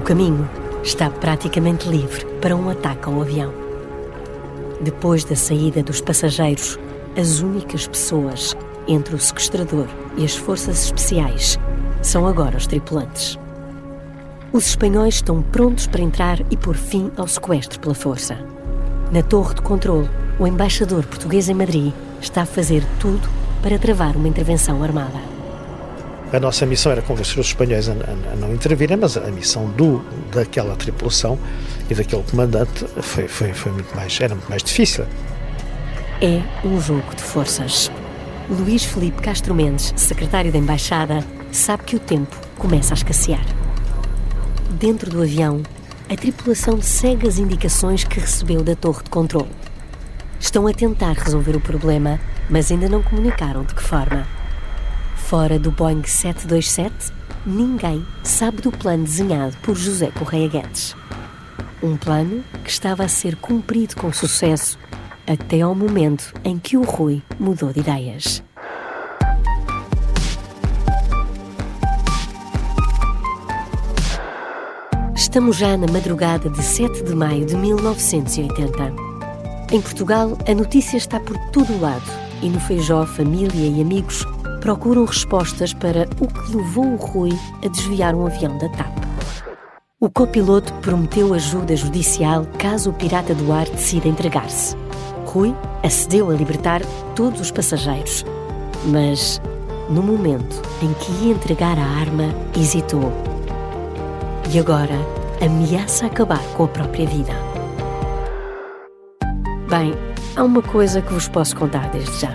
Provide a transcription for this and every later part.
O caminho está praticamente livre para um ataque ao avião. Depois da saída dos passageiros, as únicas pessoas entre o sequestrador e as forças especiais são agora os tripulantes. Os espanhóis estão prontos para entrar e pôr fim ao sequestro pela força. Na torre de controle, o embaixador português em Madrid está a fazer tudo para travar uma intervenção armada. A nossa missão era convencer os espanhóis a não intervirem, mas a missão daquela tripulação e daquele comandante era muito mais difícil. É um jogo de forças. Luís Filipe Castro Mendes, secretário da Embaixada, sabe que o tempo começa a escassear. Dentro do avião, a tripulação segue as indicações que recebeu da torre de controle. Estão a tentar resolver o problema, mas ainda não comunicaram de que forma. Fora do Boeing 727, ninguém sabe do plano desenhado por José Correia Guedes. Um plano que estava a ser cumprido com sucesso até ao momento em que o Rui mudou de ideias. Estamos já na madrugada de 7 de maio de 1980. Em Portugal, a notícia está por todo o lado e no Feijó, família e amigos procuram respostas para o que levou o Rui a desviar um avião da TAP. O copiloto prometeu ajuda judicial caso o pirata do ar decida entregar-se. Rui acedeu a libertar todos os passageiros, mas no momento em que ia entregar a arma, hesitou. E agora ameaça acabar com a própria vida. Bem, há uma coisa que vos posso contar desde já.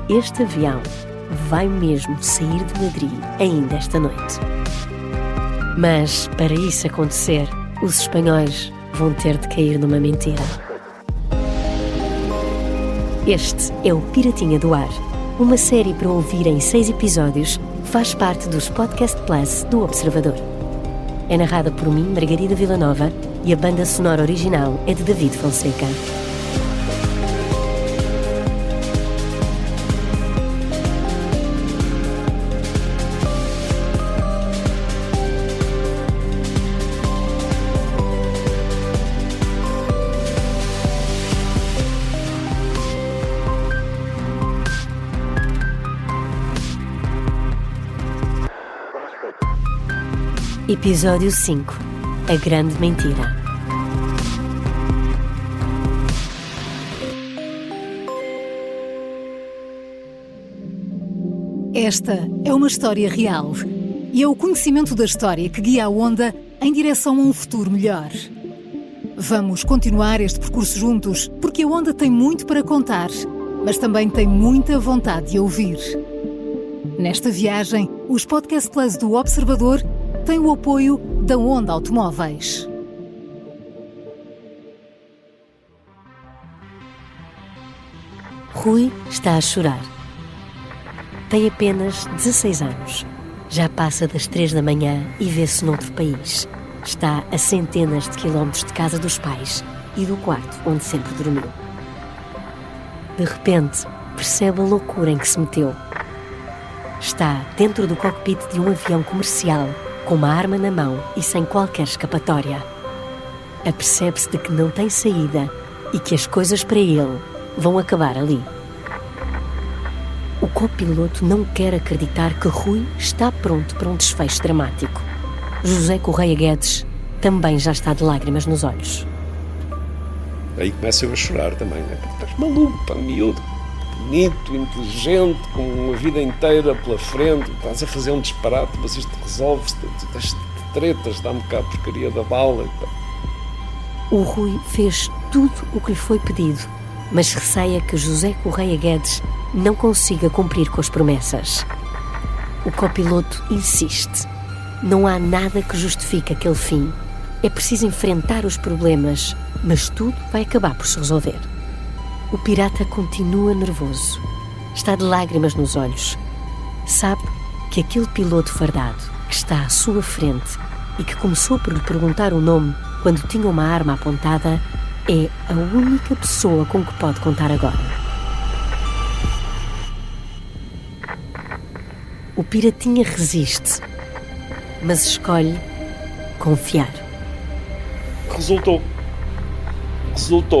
Este avião vai mesmo sair de Madrid ainda esta noite. Mas, para isso acontecer, os espanhóis vão ter de cair numa mentira. Este é o Piratinha do Ar, uma série para ouvir em 6 episódios, faz parte dos Podcast Plus do Observador. É narrada por mim, Margarida Villanova, e a banda sonora original é de David Fonseca. Episódio 5 – A Grande Mentira. Esta é uma história real e é o conhecimento da história que guia a Onda em direção a um futuro melhor. Vamos continuar este percurso juntos porque a Onda tem muito para contar, mas também tem muita vontade de ouvir. Nesta viagem, os Podcast Plus do Observador tem o apoio da Onda Automóveis. Rui está a chorar. Tem apenas 16 anos. Já passa das 3 da manhã e vê-se noutro país. Está a centenas de quilómetros de casa dos pais e do quarto onde sempre dormiu. De repente, percebe a loucura em que se meteu. Está dentro do cockpit de um avião comercial, com uma arma na mão e sem qualquer escapatória. Apercebe-se de que não tem saída e que as coisas para ele vão acabar ali. O copiloto não quer acreditar que Rui está pronto para um desfecho dramático. José Correia Guedes também já está de lágrimas nos olhos. Aí começa eu a chorar também, né? Estás maluco, pá, miúdo, bonito, inteligente, com uma vida inteira pela frente, estás a fazer um disparate, mas isto resolve-se, estás tretas, dá-me cá a porcaria da bala. Pá. O Rui fez tudo o que lhe foi pedido, mas receia que José Correia Guedes não consiga cumprir com as promessas. O copiloto insiste. Não há nada que justifique aquele fim. É preciso enfrentar os problemas, mas tudo vai acabar por se resolver. O pirata continua nervoso. Está de lágrimas nos olhos. Sabe que aquele piloto fardado que está à sua frente e que começou por lhe perguntar o nome quando tinha uma arma apontada é a única pessoa com que pode contar agora. O piratinha resiste, mas escolhe confiar. Resultou,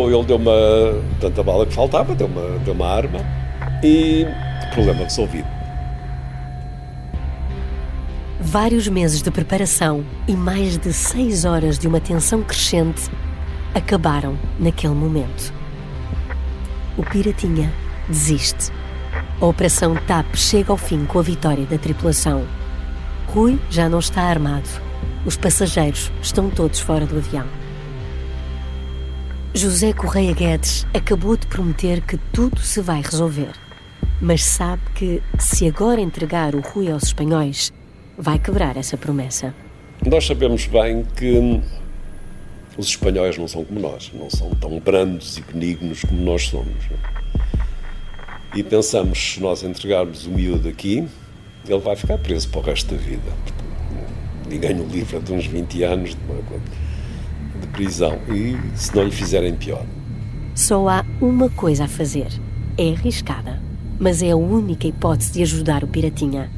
ele deu-me tanta bala que faltava, deu-me a arma e problema resolvido. Vários meses de preparação e mais de 6 horas de uma tensão crescente acabaram naquele momento. O Piratinha desiste. A Operação TAP chega ao fim com a vitória da tripulação. Rui já não está armado. Os passageiros estão todos fora do avião. José Correia Guedes acabou de prometer que tudo se vai resolver, mas sabe que, se agora entregar o Rui aos espanhóis, vai quebrar essa promessa. Nós sabemos bem que os espanhóis não são como nós, não são tão brandos e benignos como nós somos. E pensamos, se nós entregarmos o miúdo aqui, ele vai ficar preso para o resto da vida. Ninguém o livra de uns 20 anos de prisão, e se não lhe fizerem pior. Só há uma coisa a fazer. É arriscada, mas é a única hipótese de ajudar o Piratinha.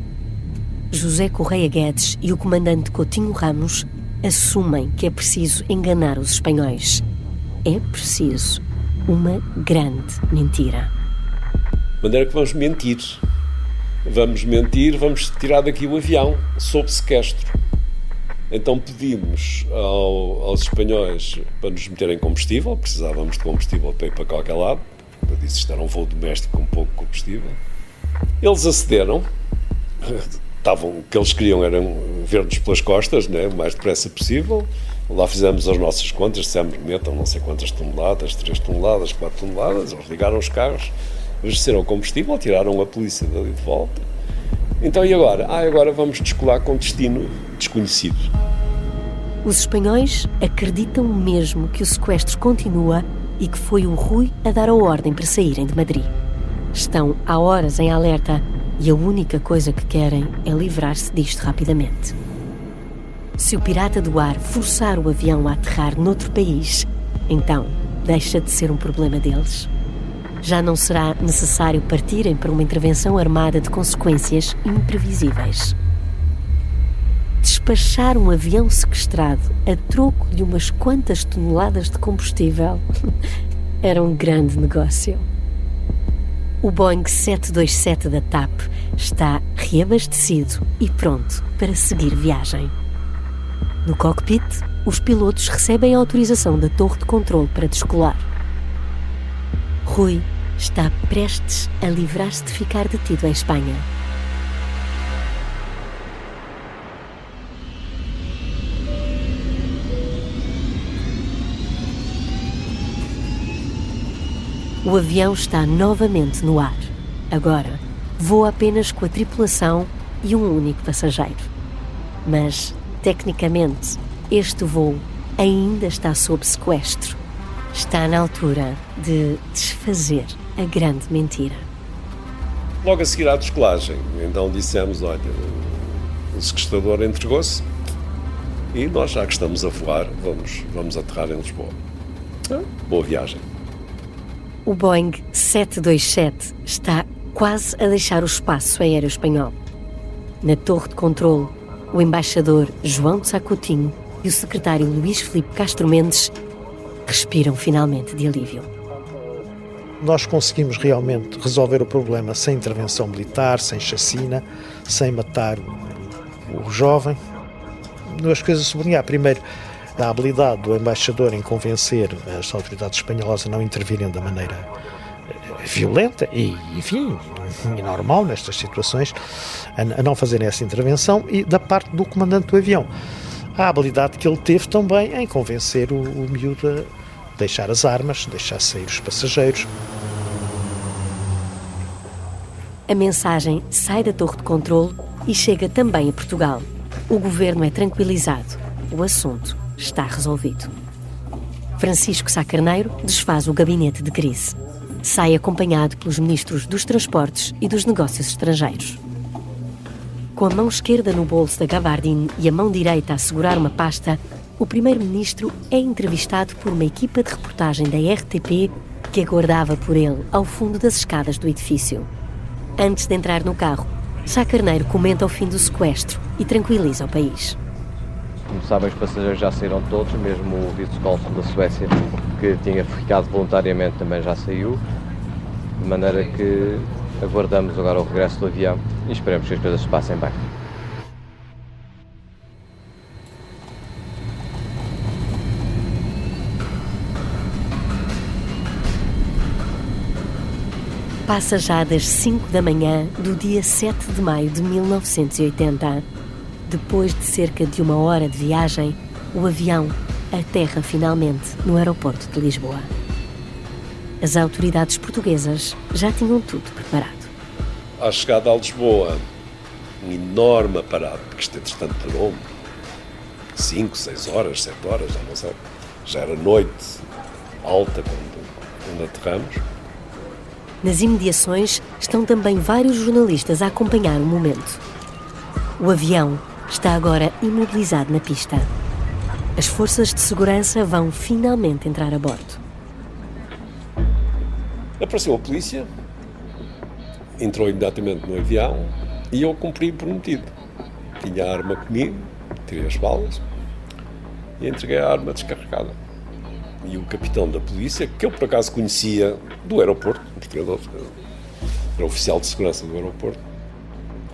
José Correia Guedes e o comandante Coutinho Ramos assumem que é preciso enganar os espanhóis. É preciso uma grande mentira. De maneira que vamos mentir. Vamos tirar daqui o avião sob sequestro. Então pedimos aos espanhóis para nos meterem combustível, precisávamos de combustível para ir para qualquer lado. Eu disse que isto era um voo doméstico com pouco combustível. Eles acederam. O que eles queriam era ver-nos pelas costas, né, o mais depressa possível. Lá fizemos as nossas contas, dissemos, metam não sei quantas toneladas, 3 toneladas, 4 toneladas. Eles ligaram os carros, abasteceram o combustível, tiraram a polícia dali de volta. Então e agora? Agora vamos descolar com destino desconhecido. Os espanhóis acreditam mesmo que o sequestro continua e que foi o Rui a dar a ordem para saírem de Madrid. Estão há horas em alerta e a única coisa que querem é livrar-se disto rapidamente. Se o pirata do ar forçar o avião a aterrar noutro país, então deixa de ser um problema deles. Já não será necessário partirem para uma intervenção armada de consequências imprevisíveis. Despachar um avião sequestrado a troco de umas quantas toneladas de combustível era um grande negócio. O Boeing 727 da TAP está reabastecido e pronto para seguir viagem. No cockpit, os pilotos recebem a autorização da torre de controle para descolar. Rui está prestes a livrar-se de ficar detido em Espanha. O avião está novamente no ar. Agora, voa apenas com a tripulação e um único passageiro. Mas, tecnicamente, este voo ainda está sob sequestro. Está na altura de desfazer a grande mentira. Logo a seguir à descolagem, então dissemos, olha, o sequestrador entregou-se e nós, já que estamos a voar, vamos aterrar em Lisboa. Boa viagem. O Boeing 727 está quase a deixar o espaço aéreo espanhol. Na torre de controle, o embaixador João de Sá Coutinho e o secretário Luís Filipe Castro Mendes respiram finalmente de alívio. Nós conseguimos realmente resolver o problema sem intervenção militar, sem chacina, sem matar o jovem. Duas coisas a sublinhar. Primeiro, a habilidade do embaixador em convencer as autoridades espanholas a não intervirem da maneira violenta e, enfim, normal nestas situações, a não fazerem essa intervenção, e da parte do comandante do avião. A habilidade que ele teve também em convencer o miúdo a deixar as armas, deixar sair os passageiros. A mensagem sai da torre de controle e chega também a Portugal. O governo é tranquilizado. O assunto está resolvido. Francisco Sá Carneiro desfaz o gabinete de crise. Sai acompanhado pelos ministros dos Transportes e dos Negócios Estrangeiros. Com a mão esquerda no bolso da gabardine e a mão direita a segurar uma pasta, o primeiro-ministro é entrevistado por uma equipa de reportagem da RTP que aguardava por ele ao fundo das escadas do edifício. Antes de entrar no carro, Sá Carneiro comenta o fim do sequestro e tranquiliza o país. Como sabem, os passageiros já saíram todos, mesmo o vice-cônsul da Suécia, que tinha ficado voluntariamente, também já saiu, de maneira que aguardamos agora o regresso do avião e esperemos que as coisas se passem bem. Passa já das 5 da manhã do dia 7 de maio de 1980. Depois de cerca de 1 hora de viagem, o avião aterra finalmente no aeroporto de Lisboa. As autoridades portuguesas já tinham tudo preparado. À chegada a Lisboa, um enorme aparato, porque isto entretanto durou 5, 6 horas, 7 horas, já não sei. Já era noite alta quando aterramos. Nas imediações estão também vários jornalistas a acompanhar o momento. O avião está agora imobilizado na pista. As forças de segurança vão finalmente entrar a bordo. Apareceu a polícia, entrou imediatamente no avião e eu cumpri o prometido. Tinha a arma comigo, tirei as balas e entreguei a arma descarregada. E o capitão da polícia, que eu por acaso conhecia do aeroporto, era oficial de segurança do aeroporto,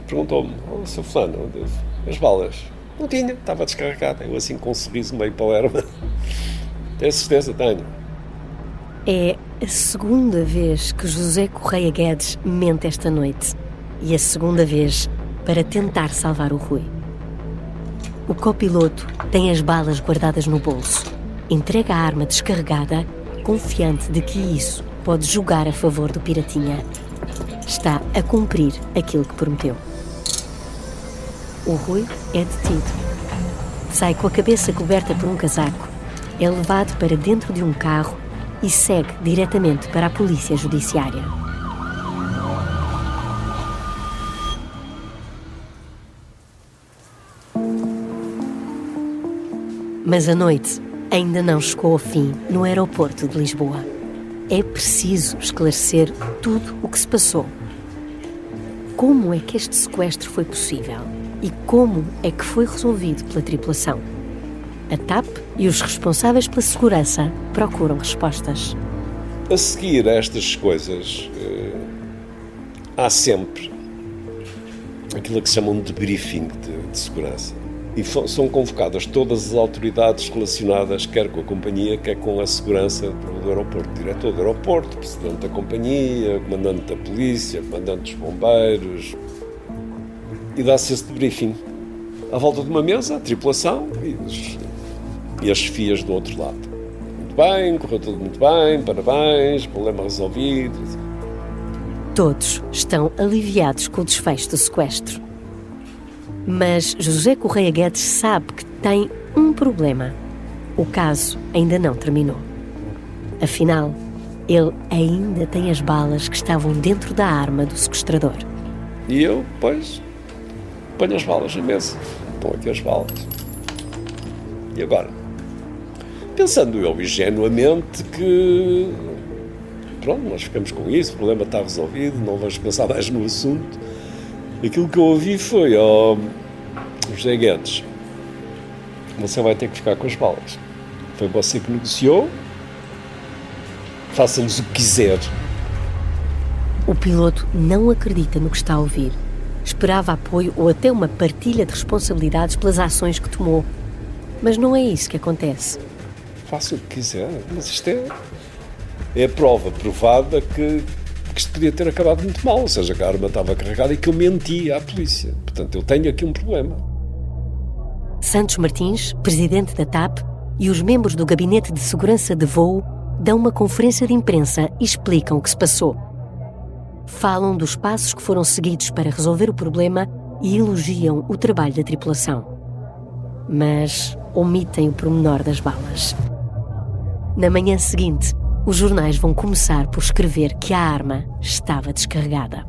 perguntou-me: "Oh, Sr. Fulano, as balas?" Não tinha, estava descarregada. Eu assim com um sorriso meio palerma. Tenho certeza, tenho. É a segunda vez que José Correia Guedes mente esta noite. E a segunda vez para tentar salvar o Rui. O copiloto tem as balas guardadas no bolso. Entrega a arma descarregada, confiante de que isso pode jogar a favor do Piratinha. Está a cumprir aquilo que prometeu. O Rui é detido. Sai com a cabeça coberta por um casaco, é levado para dentro de um carro e segue diretamente para a polícia judiciária. Mas a noite ainda não chegou ao fim no aeroporto de Lisboa. É preciso esclarecer tudo o que se passou. Como é que este sequestro foi possível? E como é que foi resolvido pela tripulação? A TAP e os responsáveis pela segurança procuram respostas. A seguir a estas coisas, há sempre aquilo que se chama um debriefing de segurança. E são convocadas todas as autoridades relacionadas, quer com a companhia, quer com a segurança do aeroporto. Diretor do aeroporto, presidente da companhia, comandante da polícia, comandante dos bombeiros. E dá-se esse debriefing. À volta de uma mesa, a tripulação e as chefias do outro lado. Muito bem, correu tudo muito bem, parabéns, problema resolvido. Todos estão aliviados com o desfecho do sequestro. Mas José Correia Guedes sabe que tem um problema. O caso ainda não terminou. Afinal, ele ainda tem as balas que estavam dentro da arma do sequestrador. E eu, pois, ponho as balas na mesa. Põe aqui as balas. E agora? Pensando eu ingenuamente que... Pronto, nós ficamos com isso, o problema está resolvido, não vamos pensar mais no assunto. Aquilo que eu ouvi foi: José Guedes, você vai ter que ficar com as balas. Foi você que negociou, faça-nos o que quiser. O piloto não acredita no que está a ouvir. Esperava apoio ou até uma partilha de responsabilidades pelas ações que tomou. Mas não é isso que acontece. Faça o que quiser, mas isto é a prova provada que isto podia ter acabado muito mal, ou seja, que a arma estava carregada e que eu menti à polícia. Portanto, eu tenho aqui um problema. Santos Martins, presidente da TAP, e os membros do Gabinete de Segurança de Voo dão uma conferência de imprensa e explicam o que se passou. Falam dos passos que foram seguidos para resolver o problema e elogiam o trabalho da tripulação. Mas omitem o pormenor das balas. Na manhã seguinte, os jornais vão começar por escrever que a arma estava descarregada.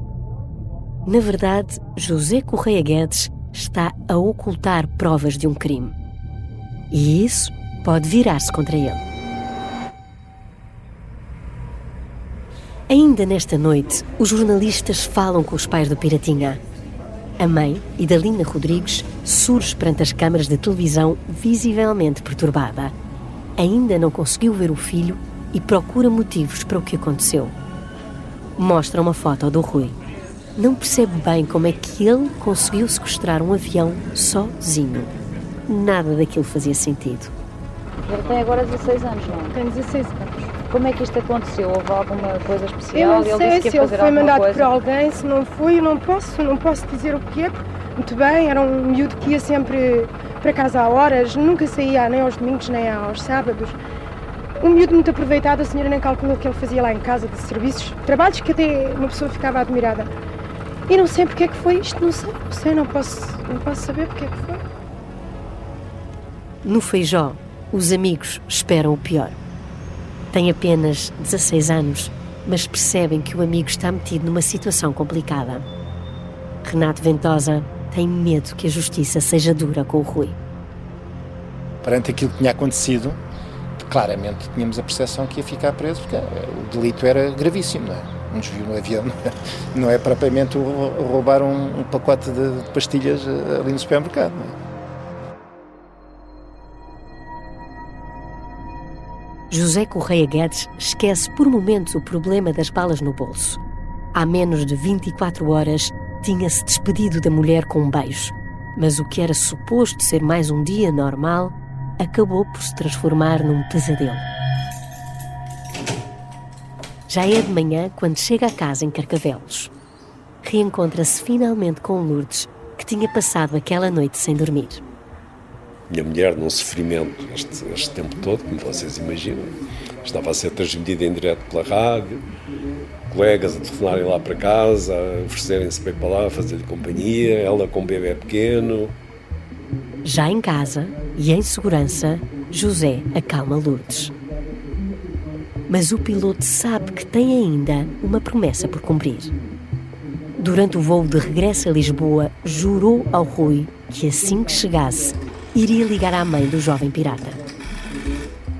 Na verdade, José Correia Guedes está a ocultar provas de um crime. E isso pode virar-se contra ele. Ainda nesta noite, os jornalistas falam com os pais do Piratinha. A mãe, Idalina Rodrigues, surge perante as câmaras de televisão visivelmente perturbada. Ainda não conseguiu ver o filho e procura motivos para o que aconteceu. Mostra uma foto do Rui. Não percebe bem como é que ele conseguiu sequestrar um avião sozinho. Nada daquilo fazia sentido. Ele tem agora 16 anos, não é? Tem 16 anos. Como é que isto aconteceu? Houve alguma coisa Eu especial? não sei se ele foi mandado por alguém. alguém, se não foi, eu não posso dizer o que é. Muito bem, era um miúdo que ia sempre para casa a horas, nunca saía nem aos domingos nem aos sábados. Um miúdo muito aproveitado, a senhora nem calculou o que ele fazia lá em casa de serviços, trabalhos que até uma pessoa ficava admirada. E não sei porque é que foi isto, não posso saber porque é que foi. No Feijó, os amigos esperam o pior. Tem apenas 16 anos, mas percebem que o amigo está metido numa situação complicada. Renato Ventosa tem medo que a justiça seja dura com o Rui. Perante aquilo que tinha acontecido, claramente tínhamos a percepção que ia ficar preso, porque o delito era gravíssimo, não é? Um desvio no avião não é propriamente roubar um pacote de pastilhas ali no supermercado, não é? José Correia Guedes esquece por momentos o problema das balas no bolso. Há menos de 24 horas tinha-se despedido da mulher com um beijo, mas o que era suposto ser mais um dia normal acabou por se transformar num pesadelo. Já é de manhã quando chega a casa em Carcavelos. Reencontra-se finalmente com Lourdes, que tinha passado aquela noite sem dormir. Minha mulher, num sofrimento este tempo todo, como vocês imaginam, estava a ser transmitida em direto pela rádio, colegas a telefonarem lá para casa, a oferecerem-se para ir para lá, fazer-lhe companhia, ela com um bebê pequeno. Já em casa e em segurança, José acalma Lourdes. Mas o piloto sabe que tem ainda uma promessa por cumprir. Durante o voo de regresso a Lisboa, jurou ao Rui que assim que chegasse, iria ligar à mãe do jovem pirata.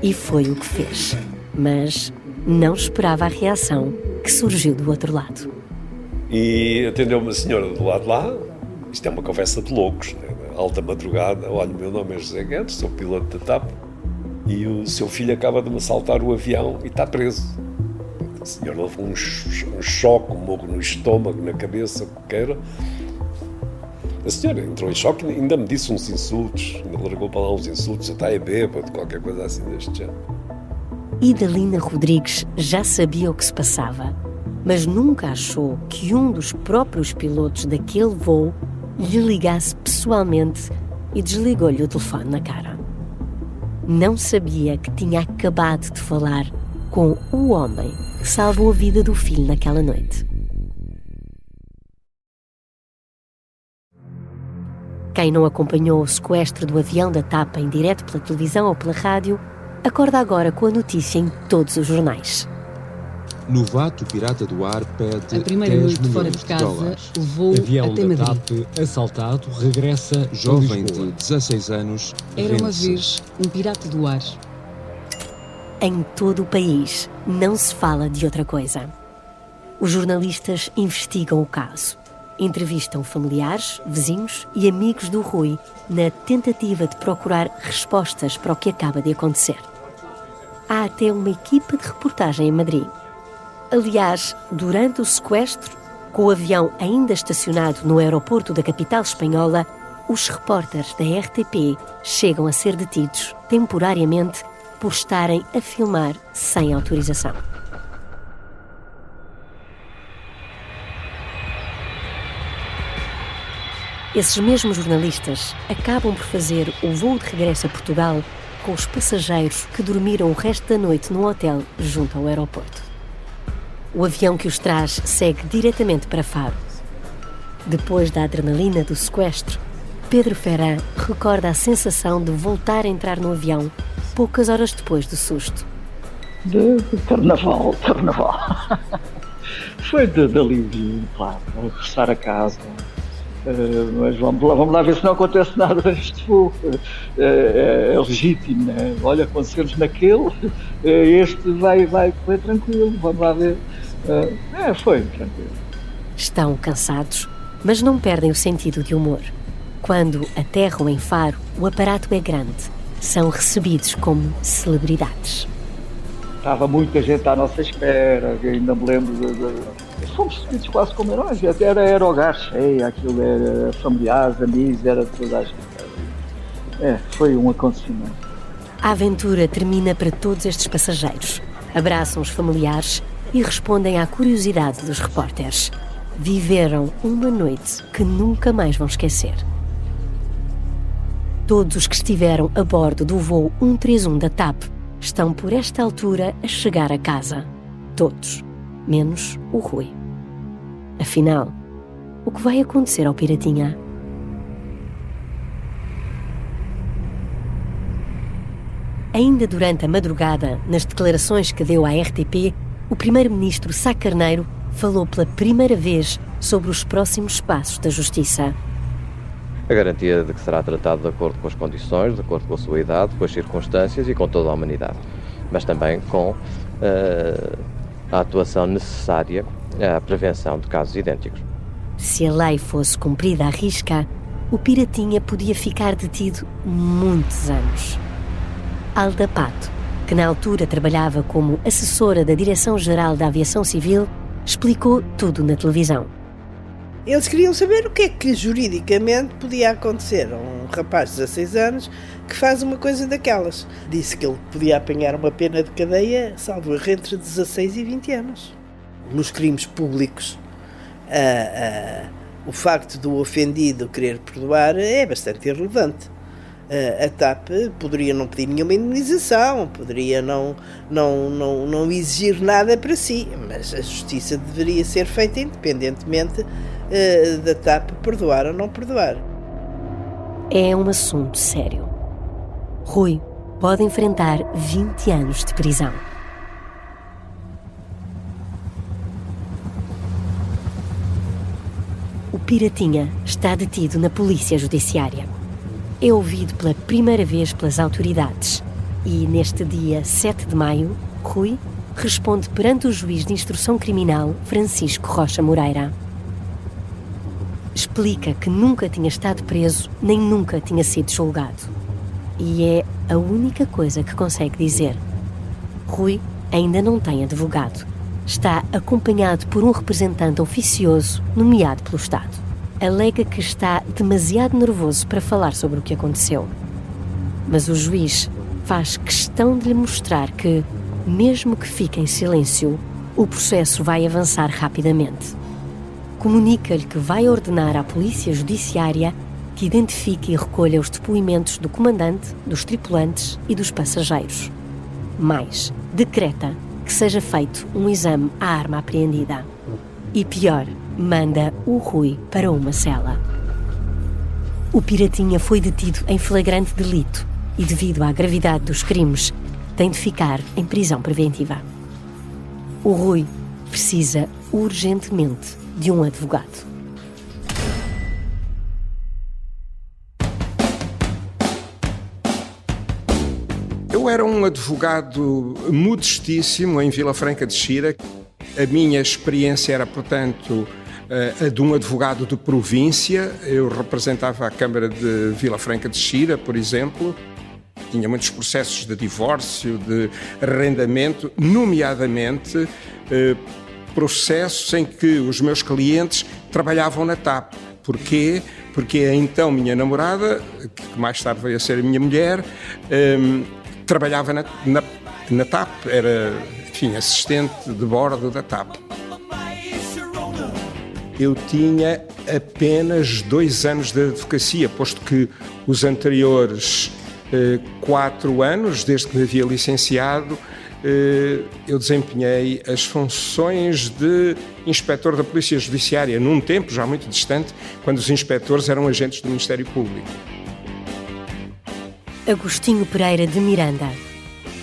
E foi o que fez, mas não esperava a reação que surgiu do outro lado. E atendeu uma senhora do lado de lá, isto é uma conversa de loucos, né? Alta madrugada, olha, o meu nome é José Guedes, sou piloto da TAP, e o seu filho acaba de me assaltar o avião e está preso. A senhora levou um choque, um morro no estômago, na cabeça, o que queira. A senhora entrou em choque e ainda me disse uns insultos, ainda largou para lá uns insultos, está aí bêbado, qualquer coisa assim deste género. Idalina Rodrigues já sabia o que se passava, mas nunca achou que um dos próprios pilotos daquele voo lhe ligasse pessoalmente e desligou-lhe o telefone na cara. Não sabia que tinha acabado de falar com o homem que salvou a vida do filho naquela noite. Quem não acompanhou o sequestro do avião da TAP em direto pela televisão ou pela rádio, acorda agora com a notícia em todos os jornais. Novato pirata do ar pede a primeira 10 noite fora milhões de casa dólares. levou Avião até da Madrid. TAP assaltado, regressa jovem de 16 anos. Era uma rende-se. vez um pirata do ar. Em todo o país não se fala de outra coisa. Os jornalistas investigam o caso. Entrevistam familiares, vizinhos e amigos do Rui na tentativa de procurar respostas para o que acaba de acontecer. Há até uma equipa de reportagem em Madrid. Aliás, durante o sequestro, com o avião ainda estacionado no aeroporto da capital espanhola, os repórteres da RTP chegam a ser detidos temporariamente por estarem a filmar sem autorização. Esses mesmos jornalistas acabam por fazer o voo de regresso a Portugal com os passageiros que dormiram o resto da noite num hotel junto ao aeroporto. O avião que os traz segue diretamente para Faro. Depois da adrenalina do sequestro, Pedro Ferrán recorda a sensação de voltar a entrar no avião poucas horas depois do susto. De carnaval. Foi de alívio, claro, regressar a casa. Mas vamos lá ver se não acontece nada deste voo. É legítimo, né? Olha, acontecemos naquele, este vai correr tranquilo, vamos lá ver. Foi tranquilo. Estão cansados, mas não perdem o sentido de humor. Quando aterram em Faro, o aparato é grande. São recebidos como celebridades. Estava muita gente à nossa espera, ainda me lembro fomos recebidos quase como heróis, era o gás cheio, aquilo era familiares, amigos, era toda a gente. Foi um acontecimento. A aventura termina para todos estes passageiros. Abraçam os familiares e respondem à curiosidade dos repórteres. Viveram uma noite que nunca mais vão esquecer. Todos os que estiveram a bordo do voo 131 da TAP estão por esta altura a chegar a casa. Todos, menos o Rui. Afinal, o que vai acontecer ao Piratinha? Ainda durante a madrugada, nas declarações que deu à RTP, o primeiro-ministro Sá Carneiro falou pela primeira vez sobre os próximos passos da Justiça. A garantia de que será tratado de acordo com as condições, de acordo com a sua idade, com as circunstâncias e com toda a humanidade, mas também com a atuação necessária à prevenção de casos idênticos. Se a lei fosse cumprida à risca, o Piratinha podia ficar detido muitos anos. Alda Pato, que na altura trabalhava como assessora da Direção-Geral da Aviação Civil, explicou tudo na televisão. Eles queriam saber o que é que juridicamente podia acontecer a um rapaz de 16 anos que faz uma coisa daquelas. Disse que ele podia apanhar uma pena de cadeia, salvo erro, entre 16 e 20 anos. Nos crimes públicos, o facto do ofendido querer perdoar é bastante irrelevante. A TAP poderia não pedir nenhuma indemnização, poderia não exigir nada para si, mas a justiça deveria ser feita independentemente da TAP perdoar ou não perdoar. É um assunto sério. Rui pode enfrentar 20 anos de prisão. O Piratinha está detido na Polícia Judiciária. É ouvido pela primeira vez pelas autoridades e, neste dia 7 de maio, Rui responde perante o juiz de instrução criminal Francisco Rocha Moreira. Explica que nunca tinha estado preso nem nunca tinha sido julgado. E é a única coisa que consegue dizer. Rui ainda não tem advogado. Está acompanhado por um representante oficioso nomeado pelo Estado. Alega que está demasiado nervoso para falar sobre o que aconteceu. Mas o juiz faz questão de lhe mostrar que, mesmo que fique em silêncio, o processo vai avançar rapidamente. Comunica-lhe que vai ordenar à Polícia Judiciária que identifique e recolha os depoimentos do comandante, dos tripulantes e dos passageiros. Mais, decreta que seja feito um exame à arma apreendida. E pior, manda o Rui para uma cela. O Piratinha foi detido em flagrante delito e, devido à gravidade dos crimes, tem de ficar em prisão preventiva. O Rui precisa urgentemente de um advogado. Eu era um advogado modestíssimo em Vila Franca de Xira. A minha experiência era, portanto, a de um advogado de província. Eu representava a Câmara de Vila Franca de Xira, por exemplo. Tinha muitos processos de divórcio, de arrendamento, nomeadamente processos em que os meus clientes trabalhavam na TAP. Porquê? Porque a então minha namorada, que mais tarde veio a ser a minha mulher, trabalhava na TAP, era, enfim, assistente de bordo da TAP. Eu tinha apenas 2 anos de advocacia, posto que os anteriores 4 anos, desde que me havia licenciado, eu desempenhei as funções de inspetor da Polícia Judiciária, num tempo já muito distante, quando os inspetores eram agentes do Ministério Público. Agostinho Pereira de Miranda,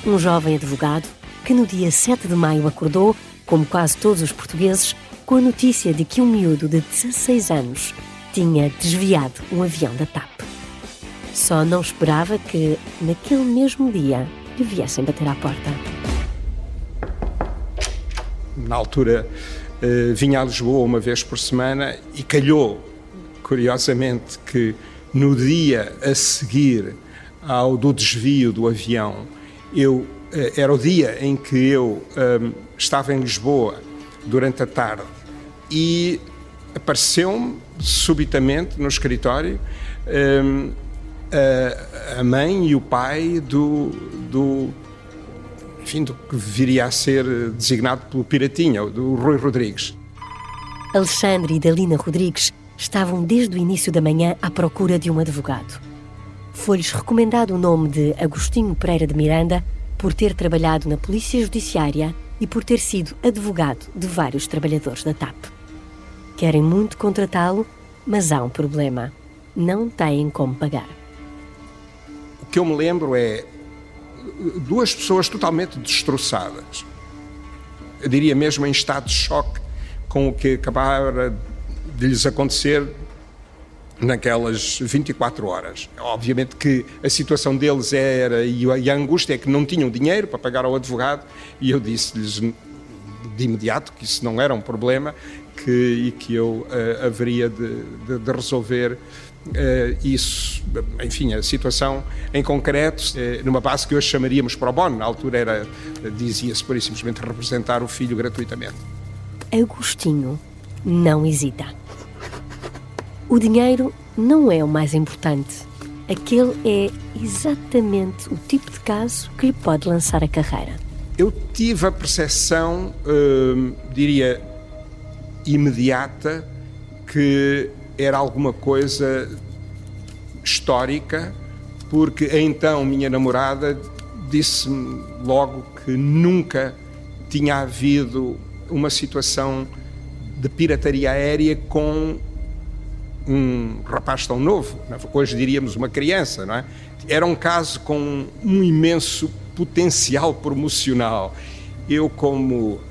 um jovem advogado que no dia 7 de maio acordou, como quase todos os portugueses, com a notícia de que um miúdo de 16 anos tinha desviado um avião da TAP. Só não esperava que, naquele mesmo dia, lhe viessem bater à porta. Na altura, vinha a Lisboa uma vez por semana e calhou, curiosamente, que no dia a seguir ao do desvio do avião, era o dia em que eu estava em Lisboa durante a tarde e apareceu-me subitamente no escritório a mãe e o pai do que viria a ser designado pelo Piratinha, do Rui Rodrigues. Alexandre e Dalina Rodrigues estavam desde o início da manhã à procura de um advogado. Foi-lhes recomendado o nome de Agostinho Pereira de Miranda por ter trabalhado na Polícia Judiciária e por ter sido advogado de vários trabalhadores da TAP. Querem muito contratá-lo, mas há um problema. Não têm como pagar. O que eu me lembro é 2 pessoas totalmente destroçadas. Eu diria mesmo em estado de choque com o que acabara de lhes acontecer naquelas 24 horas. Obviamente que a situação deles era, e a angústia é que não tinham dinheiro para pagar ao advogado, e eu disse-lhes de imediato que isso não era um problema e que eu haveria de resolver isso, enfim, a situação em concreto, numa base que hoje chamaríamos pro bono. Na altura dizia-se por simplesmente representar o filho gratuitamente. Agostinho não hesita. O dinheiro não é o mais importante. Aquele é exatamente o tipo de caso que lhe pode lançar a carreira. Eu tive a percepção, diria, imediata, que era alguma coisa histórica, porque então minha namorada disse-me logo que nunca tinha havido uma situação de pirataria aérea com um rapaz tão novo, hoje diríamos uma criança, não é? Era um caso com um imenso potencial promocional. Eu, como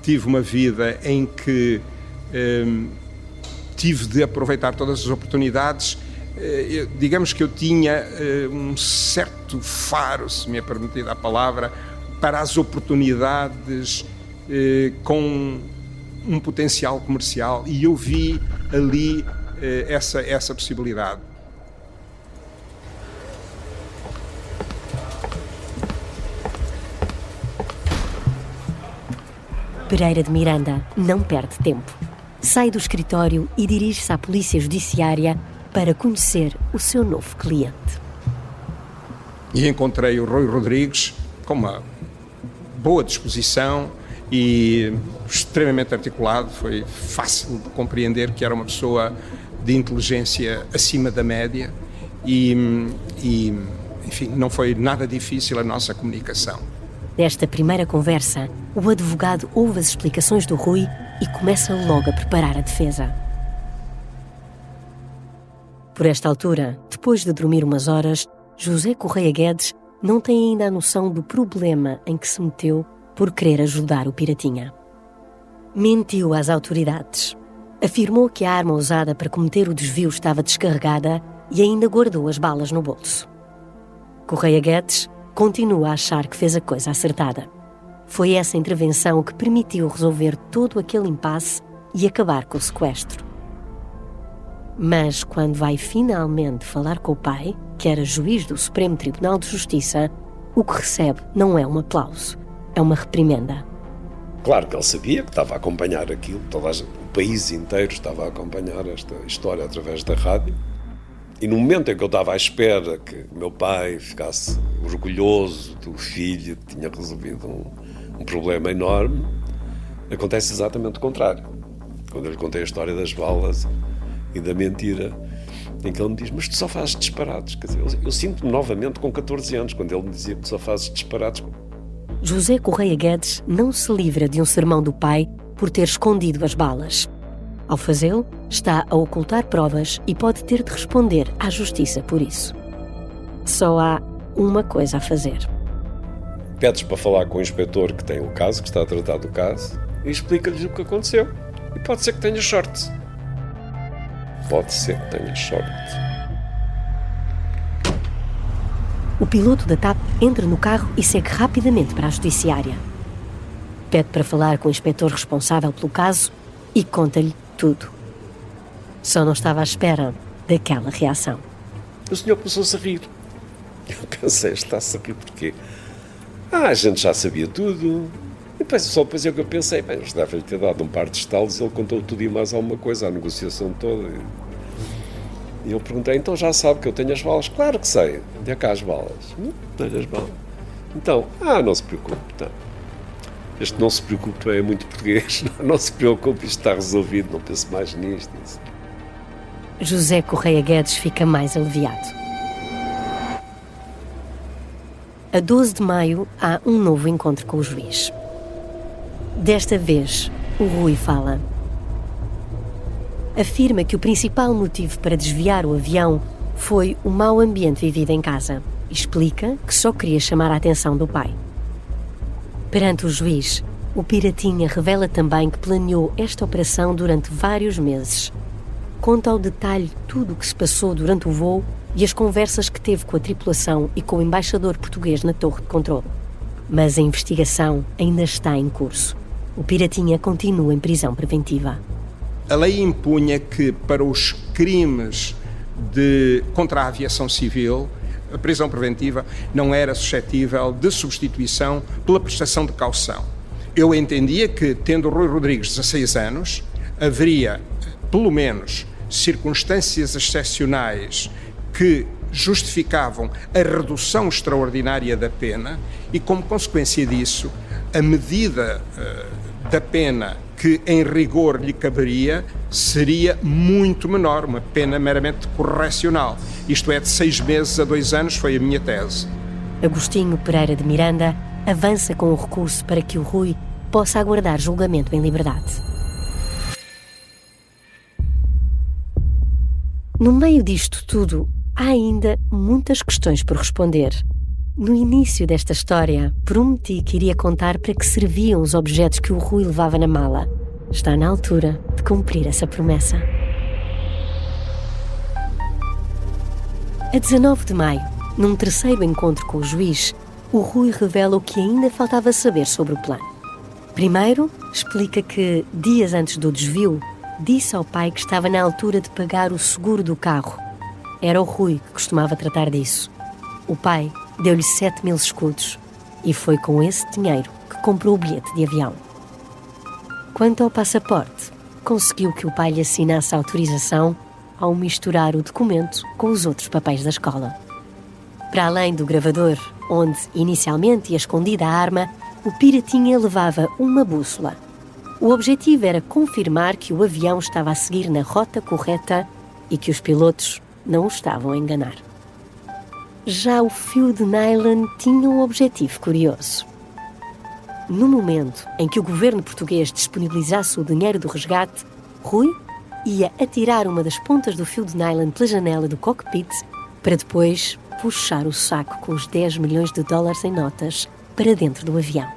tive uma vida em que tive de aproveitar todas as oportunidades, digamos que eu tinha um certo faro, se me é permitida a palavra, para as oportunidades com um potencial comercial, e eu vi ali essa possibilidade. Pereira de Miranda não perde tempo. Sai do escritório e dirige-se à Polícia Judiciária para conhecer o seu novo cliente. E encontrei o Rui Rodrigues com uma boa disposição e extremamente articulado. Foi fácil de compreender que era uma pessoa de inteligência acima da média e enfim, não foi nada difícil a nossa comunicação. Desta primeira conversa, o advogado ouve as explicações do Rui e começa logo a preparar a defesa. Por esta altura, depois de dormir umas horas, José Correia Guedes não tem ainda a noção do problema em que se meteu por querer ajudar o Piratinha. Mentiu às autoridades. Afirmou que a arma usada para cometer o desvio estava descarregada e ainda guardou as balas no bolso. Correia Guedes continua a achar que fez a coisa acertada. Foi essa intervenção que permitiu resolver todo aquele impasse e acabar com o sequestro. Mas quando vai finalmente falar com o pai, que era juiz do Supremo Tribunal de Justiça, o que recebe não é um aplauso, é uma reprimenda. Claro que ele sabia que estava a acompanhar aquilo, o país inteiro estava a acompanhar esta história através da rádio. E no momento em que eu estava à espera que o meu pai ficasse orgulhoso do filho que tinha resolvido um problema enorme, acontece exatamente o contrário. Quando eu lhe contei a história das balas e da mentira, em que ele me diz: mas tu só fazes disparates. Quer dizer, eu sinto-me novamente com 14 anos, quando ele me dizia que só fazes disparates. José Correia Guedes não se livra de um sermão do pai por ter escondido as balas. Ao fazê-lo, está a ocultar provas e pode ter de responder à justiça por isso. Só há uma coisa a fazer. Pedes para falar com o inspetor que tem o caso, que está a tratar do caso, e explica-lhes o que aconteceu. E pode ser que tenha sorte. Pode ser que tenha sorte. O piloto da TAP entra no carro e segue rapidamente para a judiciária. Pede para falar com o inspetor responsável pelo caso e conta-lhe tudo. Só não estava à espera daquela reação. O senhor começou-se a rir. Eu pensei, está-se a rir porquê? A gente já sabia tudo. E depois é o que eu pensei, bem, eles devem-lhe ter dado um par de estalos e ele contou tudo e mais alguma coisa, a negociação toda. E eu perguntei, então já sabe que eu tenho as balas? Claro que sei. Onde é que há as balas? Tenho as balas. Então, não se preocupe. Então. Este não se preocupe também é muito português. Não se preocupe, isto está resolvido, não pense mais nisto. José Correia Guedes fica mais aliviado. A 12 de maio há um novo encontro com o juiz. Desta vez, o Rui fala. Afirma que o principal motivo para desviar o avião foi o mau ambiente vivido em casa. Explica que só queria chamar a atenção do pai. Perante o juiz, o Piratinha revela também que planeou esta operação durante vários meses. Conta ao detalhe tudo o que se passou durante o voo e as conversas que teve com a tripulação e com o embaixador português na torre de controle. Mas a investigação ainda está em curso. O Piratinha continua em prisão preventiva. A lei impunha que, para os crimes contra a aviação civil, a prisão preventiva não era suscetível de substituição pela prestação de caução. Eu entendia que, tendo o Rui Rodrigues 16 anos, haveria, pelo menos, circunstâncias excepcionais que justificavam a redução extraordinária da pena e, como consequência disso, a medida da pena que em rigor lhe caberia seria muito menor, uma pena meramente correcional. Isto é, de 6 meses a 2 anos, foi a minha tese. Agostinho Pereira de Miranda avança com o recurso para que o Rui possa aguardar julgamento em liberdade. No meio disto tudo, há ainda muitas questões por responder. No início desta história, prometi que iria contar para que serviam os objetos que o Rui levava na mala. Está na altura de cumprir essa promessa. A 19 de maio, num terceiro encontro com o juiz, o Rui revela o que ainda faltava saber sobre o plano. Primeiro, explica que, dias antes do desvio, disse ao pai que estava na altura de pagar o seguro do carro. Era o Rui que costumava tratar disso. O pai deu-lhe 7.000 escudos e foi com esse dinheiro que comprou o bilhete de avião. Quanto ao passaporte, conseguiu que o pai lhe assinasse a autorização ao misturar o documento com os outros papéis da escola. Para além do gravador, onde inicialmente ia escondida a arma, o Piratinha levava uma bússola. O objetivo era confirmar que o avião estava a seguir na rota correta e que os pilotos não o estavam a enganar. Já o fio de nylon tinha um objetivo curioso. No momento em que o governo português disponibilizasse o dinheiro do resgate, Rui ia atirar uma das pontas do fio de nylon pela janela do cockpit para depois puxar o saco com os 10 milhões de dólares em notas para dentro do avião.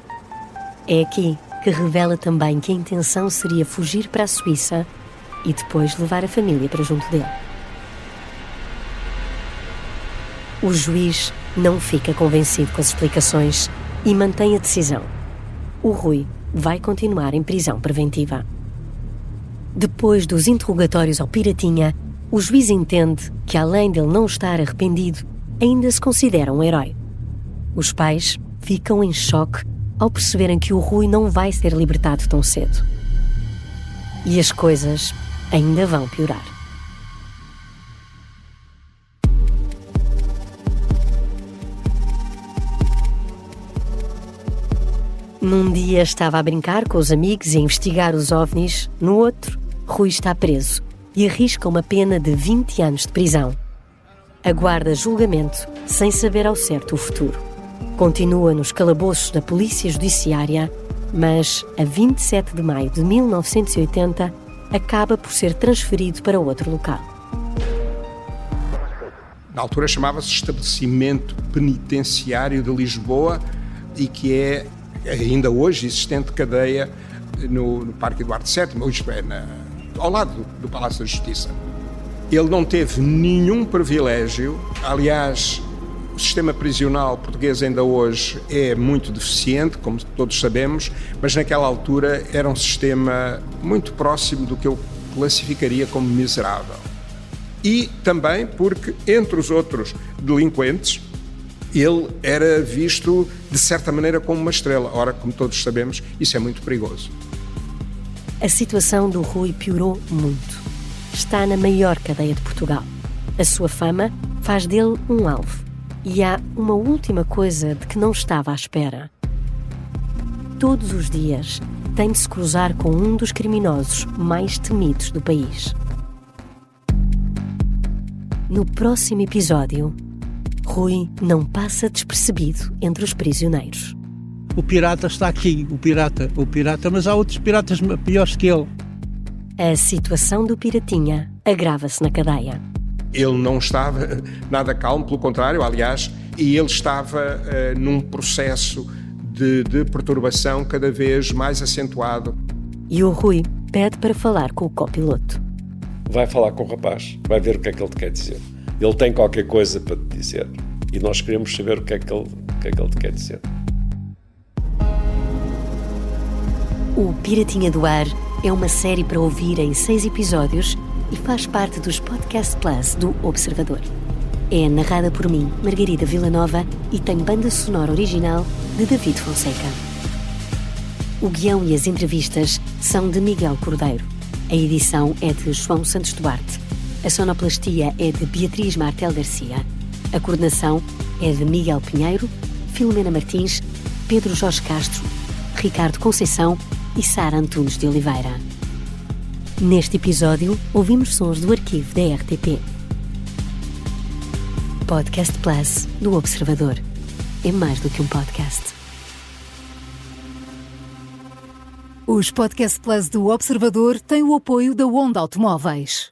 É aqui que revela também que a intenção seria fugir para a Suíça e depois levar a família para junto dele. O juiz não fica convencido com as explicações e mantém a decisão. O Rui vai continuar em prisão preventiva. Depois dos interrogatórios ao Piratinha, o juiz entende que, além dele não estar arrependido, ainda se considera um herói. Os pais ficam em choque ao perceberem que o Rui não vai ser libertado tão cedo. E as coisas ainda vão piorar. Num dia estava a brincar com os amigos e a investigar os OVNIs, no outro, Rui está preso e arrisca uma pena de 20 anos de prisão. Aguarda julgamento sem saber ao certo o futuro. Continua nos calabouços da Polícia Judiciária, mas a 27 de maio de 1980 acaba por ser transferido para outro local. Na altura chamava-se Estabelecimento Penitenciário de Lisboa e que é ainda hoje existente cadeia no Parque Eduardo VII, isto é, ao lado do Palácio da Justiça. Ele não teve nenhum privilégio, aliás, o sistema prisional português ainda hoje é muito deficiente, como todos sabemos, mas naquela altura era um sistema muito próximo do que eu classificaria como miserável. e também porque, entre os outros delinquentes, ele era visto, de certa maneira, como uma estrela. Ora, como todos sabemos, isso é muito perigoso. A situação do Rui piorou muito. Está na maior cadeia de Portugal. A sua fama faz dele um alvo. E há uma última coisa de que não estava à espera. Todos os dias tem de se cruzar com um dos criminosos mais temidos do país. No próximo episódio, Rui não passa despercebido entre os prisioneiros. O pirata está aqui, o pirata, mas há outros piratas piores que ele. A situação do piratinha agrava-se na cadeia. Ele não estava nada calmo, pelo contrário, aliás, e ele estava num processo de perturbação cada vez mais acentuado. E o Rui pede para falar com o copiloto. Vai falar com o rapaz, vai ver o que é que ele te quer dizer. Ele tem qualquer coisa para te dizer e nós queremos saber o que é que ele te quer dizer. O Piratinha do Ar é uma série para ouvir em 6 episódios e faz parte dos Podcast Plus do Observador. É narrada por mim, Margarida Villanova, e tem banda sonora original de David Fonseca. O guião e as entrevistas são de Miguel Cordeiro. A edição é de João Santos Duarte. A sonoplastia é de Beatriz Martel Garcia. A coordenação é de Miguel Pinheiro, Filomena Martins, Pedro Jorge Castro, Ricardo Conceição e Sara Antunes de Oliveira. Neste episódio, ouvimos sons do arquivo da RTP. Podcast Plus do Observador. É mais do que um podcast. Os Podcast Plus do Observador têm o apoio da Onda Automóveis.